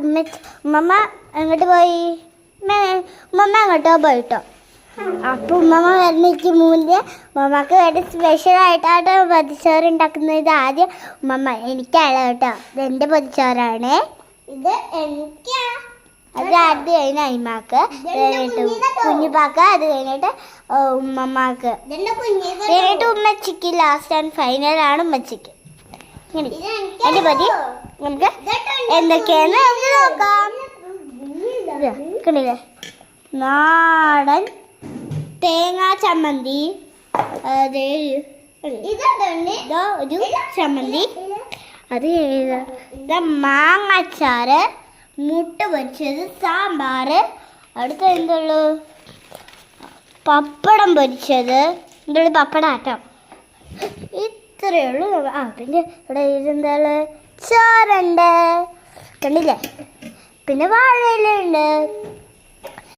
ഉമ്മ എങ്ങോട്ട് പോയി? ഉമ്മ എങ്ങോട്ടോ പോയിട്ടോ. അപ്പോൾ ഉമ്മ വരുന്നേക്ക് മൂല്യ ഉമ്മക്ക് വേണ്ടി സ്പെഷ്യലായിട്ടാണ് പൊതിച്ചോറ് ഉണ്ടാക്കുന്നത്. ആദ്യം ഉമ്മ എനിക്കാണ് കേട്ടോ, ഇതെൻ്റെ പൊതിച്ചോറാണ്. ഇത് എനിക്കാ. അത് അത് കഴിഞ്ഞ അയിമാക്ക്, കുഞ്ഞുപ്പാക്ക്, അത് കഴിഞ്ഞിട്ട് ഉമ്മമാക്ക്, കഴിഞ്ഞിട്ട് ഉമ്മച്ചിക്ക്. Last and ഫൈനലാണ് ഉമ്മച്ചിക്ക്. അതിൻ്റെ മതി. നമുക്ക് എന്തൊക്കെയാന്ന് നമുക്ക് നോക്കാം. കണ്ടില്ലേ, നാടൻ തേങ്ങാ ചമ്മന്തി, ഒരു ചമ്മന്തി, അത് മാങ്ങാച്ചാറ്, മുട്ട പൊരിച്ചത്, സാമ്പാർ, അടുത്ത എന്തുള്ളൂ പപ്പടം പൊരിച്ചത്, എന്തുള്ളൂ പപ്പടം ആട്ടം. ഇത്രയേ ഉള്ളൂ. പിന്നെ ഇവിടെ ഇതെന്താണ് ചോറുണ്ട്, കണ്ടില്ലേ. പിന്നെ വാഴയിലുണ്ട്.